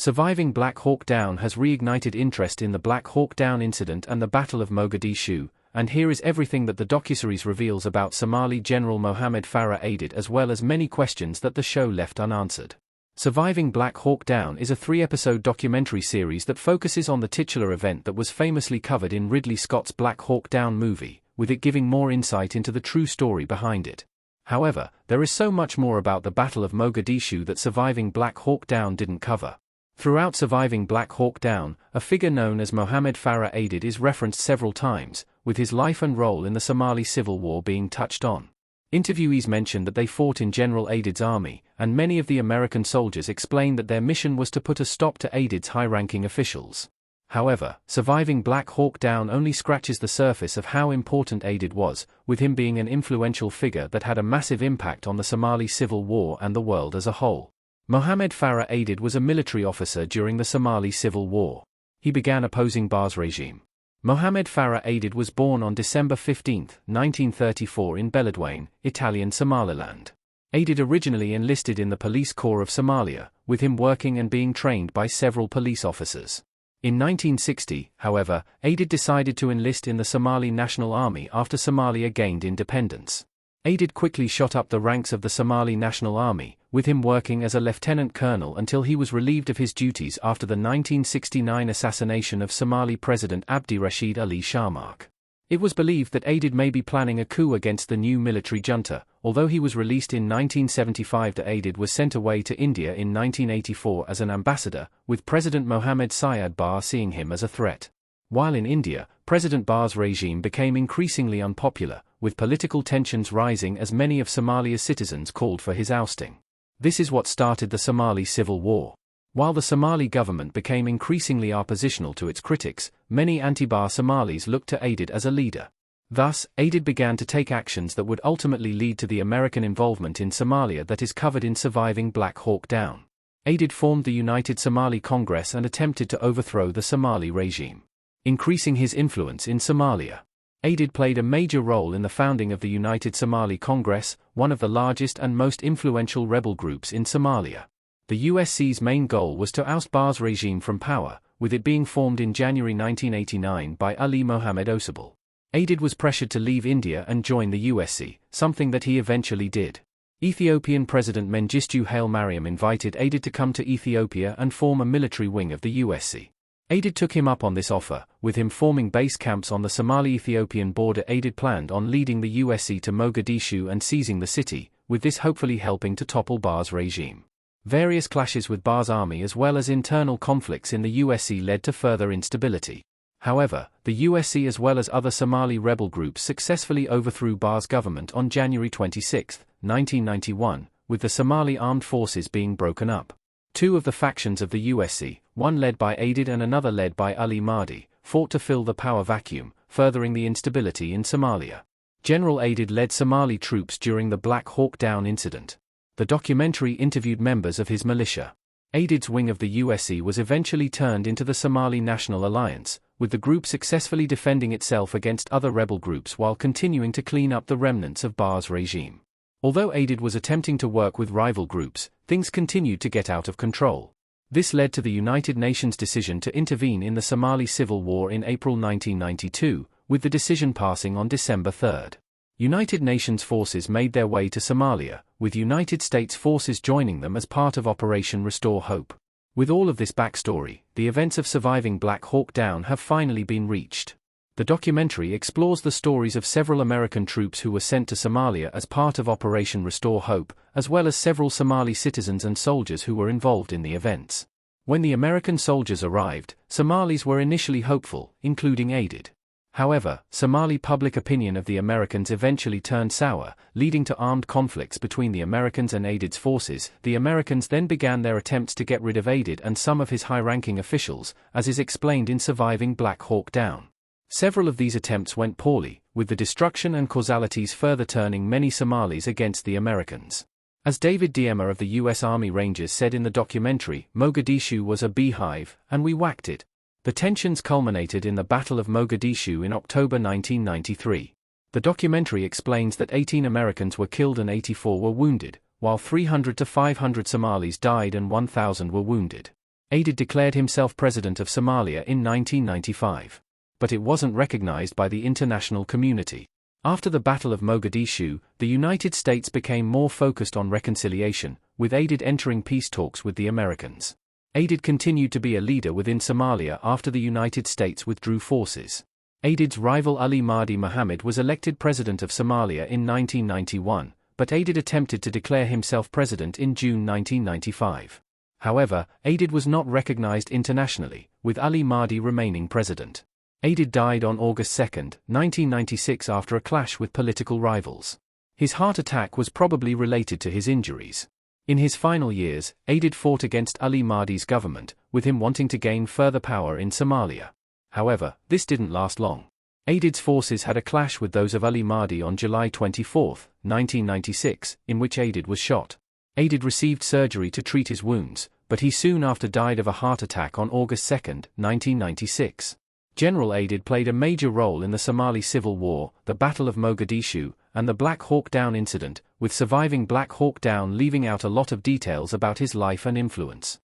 Surviving Black Hawk Down has reignited interest in the Black Hawk Down incident and the Battle of Mogadishu, and here is everything that the docuseries reveals about Somali General Mohamed Farrah Aidid, as well as many questions that the show left unanswered. Surviving Black Hawk Down is a 3-episode documentary series that focuses on the titular event that was famously covered in Ridley Scott's Black Hawk Down movie, with it giving more insight into the true story behind it. However, there is so much more about the Battle of Mogadishu that Surviving Black Hawk Down didn't cover. Throughout Surviving Black Hawk Down, a figure known as Mohamed Farrah Aidid is referenced several times, with his life and role in the Somali civil war being touched on. Interviewees mentioned that they fought in General Aidid's army, and many of the American soldiers explained that their mission was to put a stop to Aidid's high-ranking officials. However, Surviving Black Hawk Down only scratches the surface of how important Aidid was, with him being an influential figure that had a massive impact on the Somali civil war and the world as a whole. Mohamed Farrah Aidid was a military officer during the Somali civil war. He began opposing Barre's regime. Mohamed Farrah Aidid was born on December 15, 1934 in Beledweyne, Italian Somaliland. Aidid originally enlisted in the police corps of Somalia, with him working and being trained by several police officers. In 1960, however, Aidid decided to enlist in the Somali National Army after Somalia gained independence. Aidid quickly shot up the ranks of the Somali National Army, with him working as a lieutenant colonel until he was relieved of his duties after the 1969 assassination of Somali President Abdi Rashid Ali Sharmak. It was believed that Aidid may be planning a coup against the new military junta. Although he was released in 1975, Aidid was sent away to India in 1984 as an ambassador, with President Mohammed Syed Barre seeing him as a threat. While in India, President Barre's regime became increasingly unpopular, with political tensions rising as many of Somalia's citizens called for his ousting. This is what started the Somali civil war. While the Somali government became increasingly oppositional to its critics, many anti-Barre Somalis looked to Aidid as a leader. Thus, Aidid began to take actions that would ultimately lead to the American involvement in Somalia that is covered in Surviving Black Hawk Down. Aidid formed the United Somali Congress and attempted to overthrow the Somali regime, increasing his influence in Somalia. Aidid played a major role in the founding of the United Somali Congress, one of the largest and most influential rebel groups in Somalia. The USC's main goal was to oust Barre's regime from power, with it being formed in January 1989 by Ali Mohammed Osable. Aidid was pressured to leave India and join the USC, something that he eventually did. Ethiopian President Mengistu Haile Mariam invited Aidid to come to Ethiopia and form a military wing of the USC. Aidid took him up on this offer, with him forming base camps on the Somali-Ethiopian border. Aidid planned on leading the USC to Mogadishu and seizing the city, with this hopefully helping to topple Barre's regime. Various clashes with Barre's army as well as internal conflicts in the USC led to further instability. However, the USC as well as other Somali rebel groups successfully overthrew Barre's government on January 26, 1991, with the Somali armed forces being broken up. Two of the factions of the USC, one led by Aidid and another led by Ali Mahdi, fought to fill the power vacuum, furthering the instability in Somalia. General Aidid led Somali troops during the Black Hawk Down incident. The documentary interviewed members of his militia. Aidid's wing of the USC was eventually turned into the Somali National Alliance, with the group successfully defending itself against other rebel groups while continuing to clean up the remnants of Barre's regime. Although Aidid was attempting to work with rival groups, things continued to get out of control. This led to the United Nations decision to intervene in the Somali civil war in April 1992, with the decision passing on December 3. United Nations forces made their way to Somalia, with United States forces joining them as part of Operation Restore Hope. With all of this backstory, the events of Surviving Black Hawk Down have finally been reached. The documentary explores the stories of several American troops who were sent to Somalia as part of Operation Restore Hope, as well as several Somali citizens and soldiers who were involved in the events. When the American soldiers arrived, Somalis were initially hopeful, including Aidid. However, Somali public opinion of the Americans eventually turned sour, leading to armed conflicts between the Americans and Aidid's forces. The Americans then began their attempts to get rid of Aidid and some of his high-ranking officials, as is explained in Surviving Black Hawk Down. Several of these attempts went poorly, with the destruction and causalities further turning many Somalis against the Americans. As David Diema of the U.S. Army Rangers said in the documentary, Mogadishu was a beehive, and we whacked it. The tensions culminated in the Battle of Mogadishu in October 1993. The documentary explains that 18 Americans were killed and 84 were wounded, while 300 to 500 Somalis died and 1,000 were wounded. Aidid declared himself president of Somalia in 1995. But it wasn't recognized by the international community. After the Battle of Mogadishu, the United States became more focused on reconciliation, with Aidid entering peace talks with the Americans. Aidid continued to be a leader within Somalia after the United States withdrew forces. Aidid's rival Ali Mahdi Mohamed was elected president of Somalia in 1991, but Aidid attempted to declare himself president in June 1995. However, Aidid was not recognized internationally, with Ali Mahdi remaining president. Aidid died on August 2, 1996 after a clash with political rivals. His heart attack was probably related to his injuries. In his final years, Aidid fought against Ali Mahdi's government, with him wanting to gain further power in Somalia. However, this didn't last long. Aidid's forces had a clash with those of Ali Mahdi on July 24, 1996, in which Aidid was shot. Aidid received surgery to treat his wounds, but he soon after died of a heart attack on August 2, 1996. General Aidid played a major role in the Somali Civil War, the Battle of Mogadishu, and the Black Hawk Down incident, with surviving Black Hawk Down leaving out a lot of details about his life and influence.